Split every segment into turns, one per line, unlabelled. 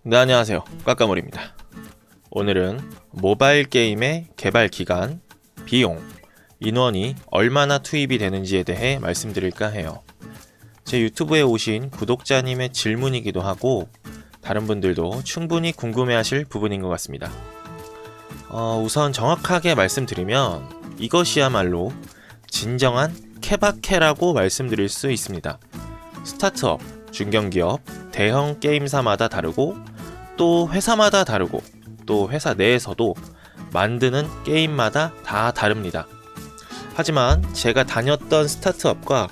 네, 안녕하세요. 까까몰입니다. 오늘은 모바일 게임의 개발 기간, 비용, 인원이 얼마나 투입이 되는지에 대해 말씀드릴까 해요. 제 유튜브에 오신 구독자님의 질문이기도 하고 다른 분들도 충분히 궁금해하실 부분인 것 같습니다. 우선 정확하게 말씀드리면 이것이야말로 진정한 케바케라고 말씀드릴 수 있습니다. 스타트업, 중견기업, 대형 게임사마다 다르고 또 회사마다 다르고 또 회사 내에서도 만드는 게임마다 다 다릅니다. 하지만 제가 다녔던 스타트업과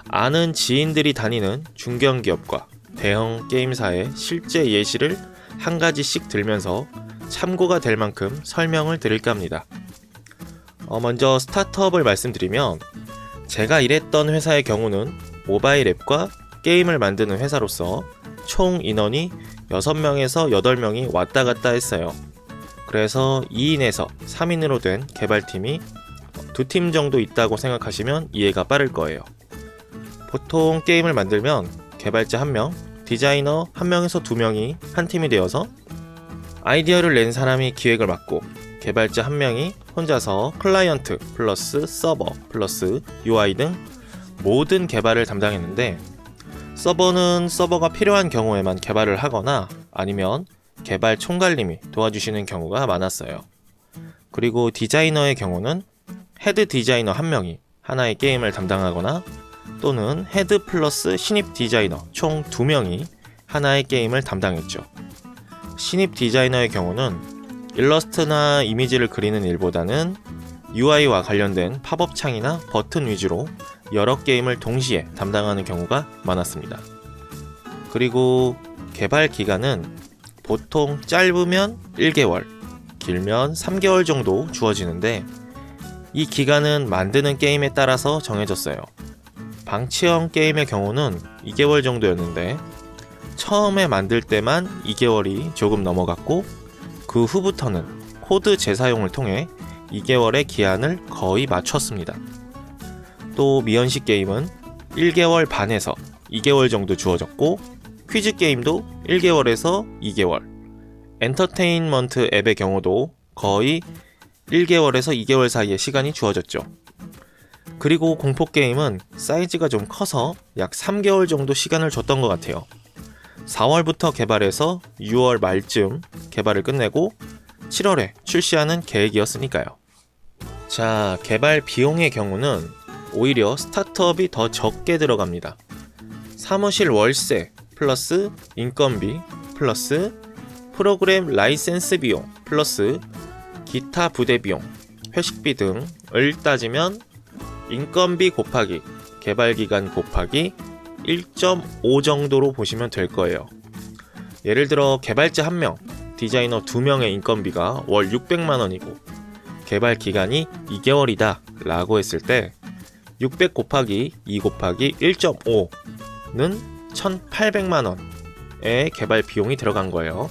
아는 지인들이 다니는 중견기업과 대형 게임사의 실제 예시를 한 가지씩 들면서 참고가 될 만큼 설명을 드릴까 합니다. 먼저 스타트업을 말씀드리면 제가 일했던 회사의 경우는 모바일 앱과 게임을 만드는 회사로서 총 인원이 6명에서 8명이 왔다 갔다 했어요. 그래서 2인에서 3인으로 된 개발팀이 2팀 정도 있다고 생각하시면 이해가 빠를 거예요. 보통 게임을 만들면 개발자 1명, 디자이너 1명에서 2명이 한 팀이 되어서 아이디어를 낸 사람이 기획을 맡고 개발자 1명이 혼자서 클라이언트 플러스 서버 플러스 UI 등 모든 개발을 담당했는데 서버는 서버가 필요한 경우에만 개발을 하거나 아니면 개발 총괄님이 도와주시는 경우가 많았어요. 그리고 디자이너의 경우는 헤드 디자이너 1명이 하나의 게임을 담당하거나 또는 헤드 플러스 신입 디자이너 총 2명이 하나의 게임을 담당했죠. 신입 디자이너의 경우는 일러스트나 이미지를 그리는 일보다는 UI와 관련된 팝업 창이나 버튼 위주로 여러 게임을 동시에 담당하는 경우가 많았습니다. 그리고 개발 기간은 보통 짧으면 1개월, 길면 3개월 정도 주어지는데 이 기간은 만드는 게임에 따라서 정해졌어요. 방치형 게임의 경우는 2개월 정도였는데 처음에 만들 때만 2개월이 조금 넘어갔고 그 후부터는 코드 재사용을 통해 2개월의 기한을 거의 맞췄습니다. 또 미연식 게임은 1개월 반에서 2개월 정도 주어졌고 퀴즈 게임도 1개월에서 2개월, 엔터테인먼트 앱의 경우도 거의 1개월에서 2개월 사이의 시간이 주어졌죠. 그리고 공포 게임은 사이즈가 좀 커서 약 3개월 정도 시간을 줬던 것 같아요. 4월부터 개발해서 6월 말쯤 개발을 끝내고 7월에 출시하는 계획이었으니까요. 자, 개발 비용의 경우는 오히려 스타트업이 더 적게 들어갑니다. 사무실 월세 플러스 인건비 플러스 프로그램 라이센스 비용 플러스 기타 부대 비용, 회식비 등을 따지면 인건비 곱하기 개발 기간 곱하기 1.5 정도로 보시면 될 거예요. 예를 들어 개발자 1명, 디자이너 2명의 인건비가 월 600만 원이고 개발 기간이 2개월이다 라고 했을 때 600 곱하기 2 곱하기 1.5는 1,800만 원의 개발 비용이 들어간 거예요.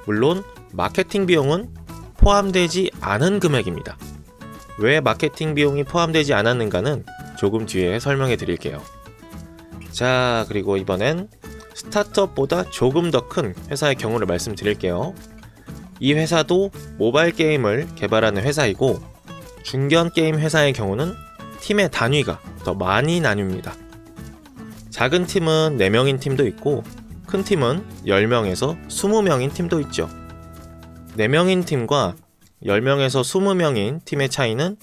물론 마케팅 비용은 포함되지 않은 금액입니다. 왜 마케팅 비용이 포함되지 않았는가는 조금 뒤에 설명해 드릴게요. 자, 그리고 이번엔 스타트업보다 조금 더 큰 회사의 경우를 말씀드릴게요. 이 회사도 모바일 게임을 개발하는 회사이고 중견 게임 회사의 경우는 팀의 단위가 더 많이 나뉩니다. 작은 팀은 4명인 팀도 있고 큰 팀은 10명에서 20명인 팀도 있죠. 4명인 팀과 10명에서 20명인 팀의 차이는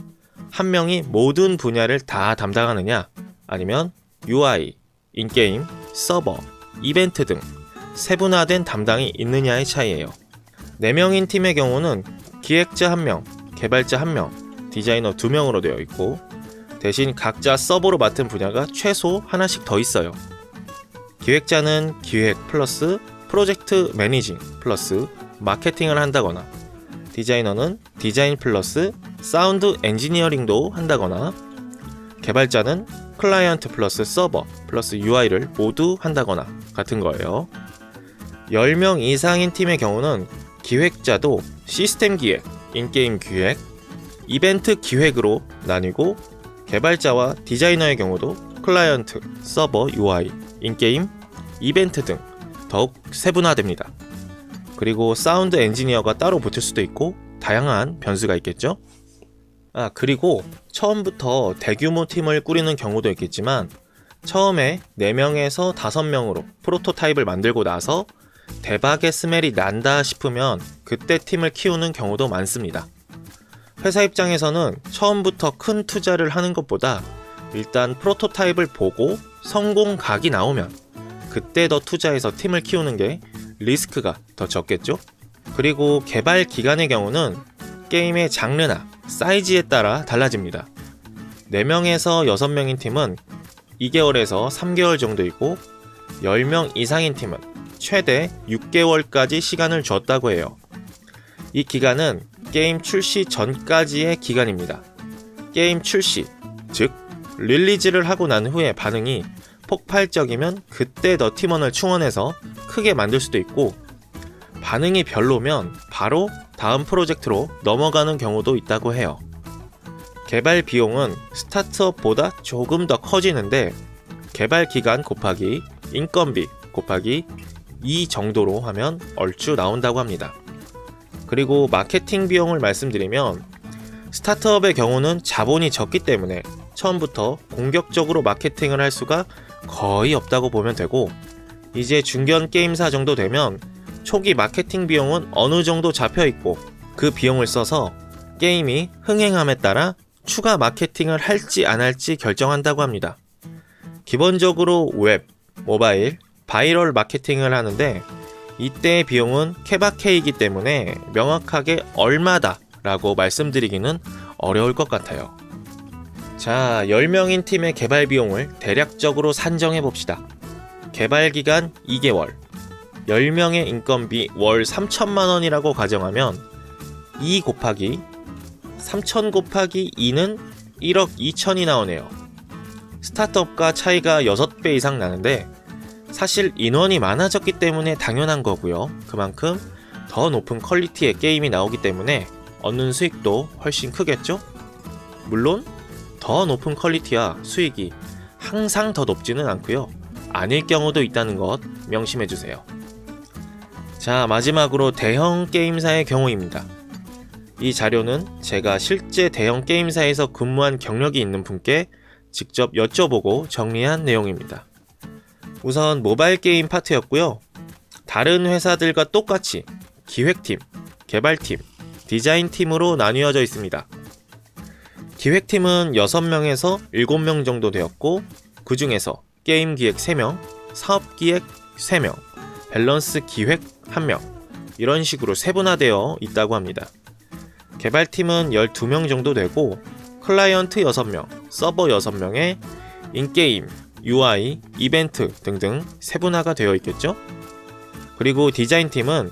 한 명이 모든 분야를 다 담당하느냐 아니면 UI, 인게임, 서버, 이벤트 등 세분화된 담당이 있느냐의 차이예요. 4명인 팀의 경우는 기획자 1명, 개발자 1명, 디자이너 2명으로 되어 있고 대신 각자 서버로 맡은 분야가 최소 하나씩 더 있어요. 기획자는 기획 플러스 프로젝트 매니징 플러스 마케팅을 한다거나 디자이너는 디자인 플러스 사운드 엔지니어링도 한다거나 개발자는 클라이언트 플러스 서버 플러스 UI를 모두 한다거나 같은 거예요. 10명 이상인 팀의 경우는 기획자도 시스템 기획, 인게임 기획, 이벤트 기획으로 나뉘고 개발자와 디자이너의 경우도 클라이언트, 서버, UI, 인게임, 이벤트 등 더욱 세분화됩니다. 그리고 사운드 엔지니어가 따로 붙을 수도 있고 다양한 변수가 있겠죠. 그리고 처음부터 대규모 팀을 꾸리는 경우도 있겠지만 처음에 4명에서 5명으로 프로토타입을 만들고 나서 대박의 스멜이 난다 싶으면 그때 팀을 키우는 경우도 많습니다. 회사 입장에서는 처음부터 큰 투자를 하는 것보다 일단 프로토타입을 보고 성공각이 나오면 그때 더 투자해서 팀을 키우는 게 리스크가 더 적겠죠? 그리고 개발 기간의 경우는 게임의 장르나 사이즈에 따라 달라집니다. 4명에서 6명인 팀은 2개월에서 3개월 정도이고 10명 이상인 팀은 최대 6개월까지 시간을 줬다고 해요. 이 기간은 게임 출시 전까지의 기간입니다. 게임 출시, 즉 릴리즈를 하고 난 후에 반응이 폭발적이면 그때 더 팀원을 충원해서 크게 만들 수도 있고 반응이 별로면 바로 다음 프로젝트로 넘어가는 경우도 있다고 해요. 개발 비용은 스타트업보다 조금 더 커지는데 개발 기간 곱하기 인건비 곱하기 2 정도로 하면 얼추 나온다고 합니다. 그리고 마케팅 비용을 말씀드리면 스타트업의 경우는 자본이 적기 때문에 처음부터 공격적으로 마케팅을 할 수가 거의 없다고 보면 되고 이제 중견 게임사 정도 되면 초기 마케팅 비용은 어느 정도 잡혀 있고 그 비용을 써서 게임이 흥행함에 따라 추가 마케팅을 할지 안 할지 결정한다고 합니다. 기본적으로 웹, 모바일, 바이럴 마케팅을 하는데 이때의 비용은 케바케이기 때문에 명확하게 얼마다 라고 말씀드리기는 어려울 것 같아요. 자, 10명인 팀의 개발 비용을 대략적으로 산정해 봅시다. 개발 기간 2개월, 10명의 인건비 월 3천만 원이라고 가정하면 2 곱하기 3천 곱하기 2는 1억 2천이 나오네요. 스타트업과 차이가 6배 이상 나는데 사실 인원이 많아졌기 때문에 당연한 거고요. 그만큼 더 높은 퀄리티의 게임이 나오기 때문에 얻는 수익도 훨씬 크겠죠? 물론 더 높은 퀄리티와 수익이 항상 더 높지는 않고요. 아닐 경우도 있다는 것 명심해주세요. 자, 마지막으로 대형 게임사의 경우입니다. 이 자료는 제가 실제 대형 게임사에서 근무한 경력이 있는 분께 직접 여쭤보고 정리한 내용입니다. 우선 모바일 게임 파트였고요. 다른 회사들과 똑같이 기획팀, 개발팀, 디자인팀으로 나뉘어져 있습니다. 기획팀은 6명에서 7명 정도 되었고 그 중에서 게임 기획 3명, 사업 기획 3명, 밸런스 기획 1명 이런 식으로 세분화되어 있다고 합니다. 개발팀은 12명 정도 되고 클라이언트 6명, 서버 6명에 인게임, UI, 이벤트 등등 세분화가 되어 있겠죠? 그리고 디자인팀은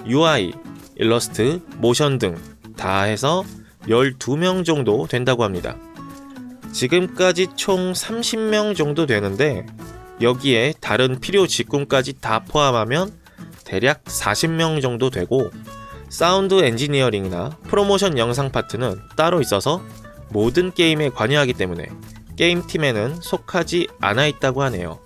UI, 일러스트, 모션 등 다 해서 12명 정도 된다고 합니다. 지금까지 총 30명 정도 되는데 여기에 다른 필요 직군까지 다 포함하면 대략 40명 정도 되고 사운드 엔지니어링이나 프로모션 영상 파트는 따로 있어서 모든 게임에 관여하기 때문에 게임팀에는 속하지 않아 있다고 하네요.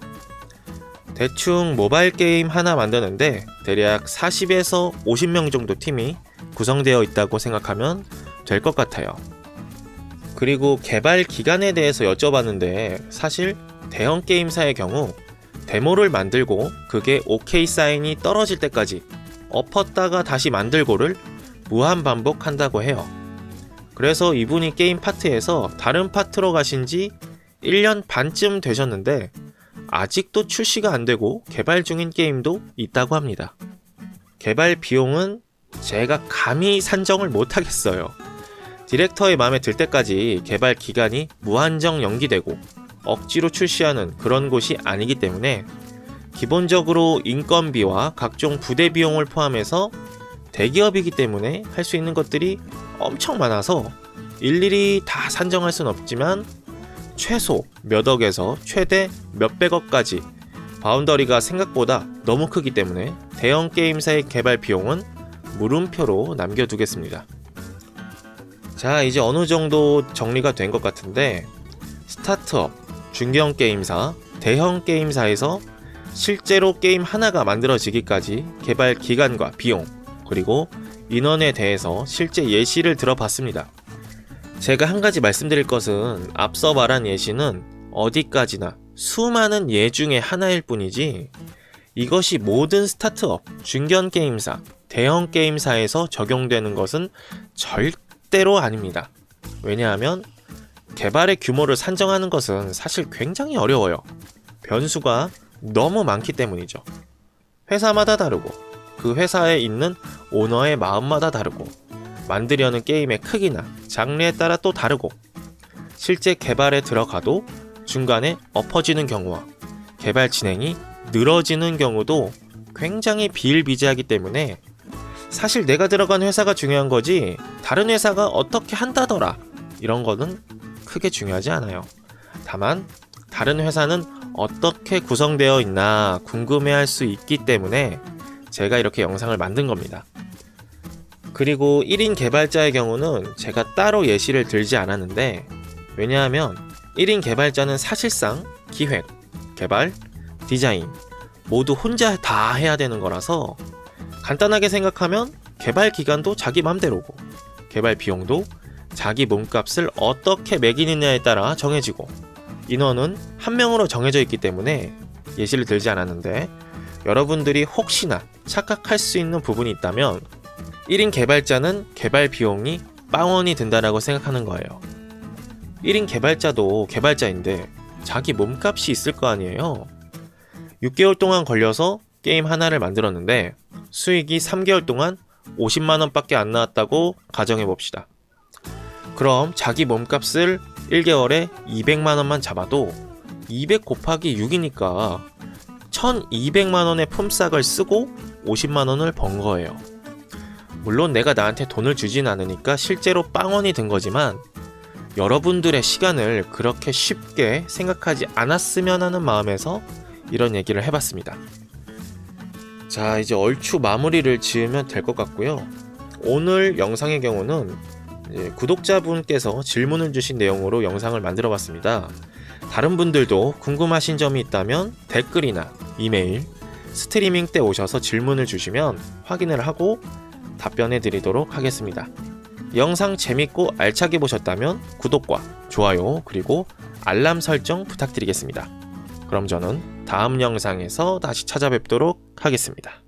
대충 모바일 게임 하나 만드는데 대략 40에서 50명 정도 팀이 구성되어 있다고 생각하면 될 것 같아요. 그리고 개발 기간에 대해서 여쭤봤는데 사실 대형 게임사의 경우 데모를 만들고 그게 OK 사인이 떨어질 때까지 엎었다가 다시 만들고를 무한 반복한다고 해요. 그래서 이분이 게임 파트에서 다른 파트로 가신 지 1년 반쯤 되셨는데 아직도 출시가 안 되고 개발 중인 게임도 있다고 합니다. 개발 비용은 제가 감히 산정을 못 하겠어요. 디렉터의 마음에 들 때까지 개발 기간이 무한정 연기되고 억지로 출시하는 그런 곳이 아니기 때문에 기본적으로 인건비와 각종 부대 비용을 포함해서 대기업이기 때문에 할 수 있는 것들이 엄청 많아서 일일이 다 산정할 순 없지만 최소 몇 억에서 최대 몇백억까지 바운더리가 생각보다 너무 크기 때문에 대형 게임사의 개발 비용은 물음표로 남겨두겠습니다. 자, 이제 어느 정도 정리가 된 것 같은데 스타트업, 중견 게임사, 대형 게임사에서 실제로 게임 하나가 만들어지기까지 개발 기간과 비용, 그리고 인원에 대해서 실제 예시를 들어봤습니다. 제가 한 가지 말씀드릴 것은 앞서 말한 예시는 어디까지나 수많은 예 중에 하나일 뿐이지 이것이 모든 스타트업, 중견 게임사, 대형 게임사에서 적용되는 것은 절대로 아닙니다. 왜냐하면 개발의 규모를 산정하는 것은 사실 굉장히 어려워요. 변수가 너무 많기 때문이죠. 회사마다 다르고 그 회사에 있는 오너의 마음마다 다르고 만들려는 게임의 크기나 장르에 따라 또 다르고 실제 개발에 들어가도 중간에 엎어지는 경우와 개발 진행이 늘어지는 경우도 굉장히 비일비재하기 때문에 사실 내가 들어간 회사가 중요한 거지 다른 회사가 어떻게 한다더라 이런 거는 크게 중요하지 않아요. 다만 다른 회사는 어떻게 구성되어 있나 궁금해할 수 있기 때문에 제가 이렇게 영상을 만든 겁니다. 그리고 1인 개발자의 경우는 제가 따로 예시를 들지 않았는데 왜냐하면 1인 개발자는 사실상 기획, 개발, 디자인 모두 혼자 다 해야 되는 거라서 간단하게 생각하면 개발 기간도 자기 맘대로고 개발 비용도 자기 몸값을 어떻게 매기느냐에 따라 정해지고 인원은 한 명으로 정해져 있기 때문에 예시를 들지 않았는데 여러분들이 혹시나 착각할 수 있는 부분이 있다면 1인 개발자는 개발 비용이 빵원이 든다라고 생각하는 거예요. 1인 개발자도 개발자인데 자기 몸값이 있을 거 아니에요. 6개월 동안 걸려서 게임 하나를 만들었는데 수익이 3개월 동안 50만원밖에 안 나왔다고 가정해봅시다. 그럼 자기 몸값을 1개월에 200만원만 잡아도 200 곱하기 6이니까 1200만원의 품삯을 쓰고 50만원을 번 거예요. 물론 내가 나한테 돈을 주진 않으니까 실제로 빵원이 든 거지만 여러분들의 시간을 그렇게 쉽게 생각하지 않았으면 하는 마음에서 이런 얘기를 해봤습니다. 자, 이제 얼추 마무리를 지으면 될 것 같고요. 오늘 영상의 경우는 구독자분께서 질문을 주신 내용으로 영상을 만들어 봤습니다. 다른 분들도 궁금하신 점이 있다면 댓글이나 이메일, 스트리밍 때 오셔서 질문을 주시면 확인을 하고 답변해 드리도록 하겠습니다. 영상 재밌고 알차게 보셨다면 구독과 좋아요 그리고 알람 설정 부탁드리겠습니다. 그럼 저는 다음 영상에서 다시 찾아뵙도록 하겠습니다.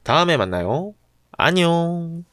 다음에 만나요. 안녕.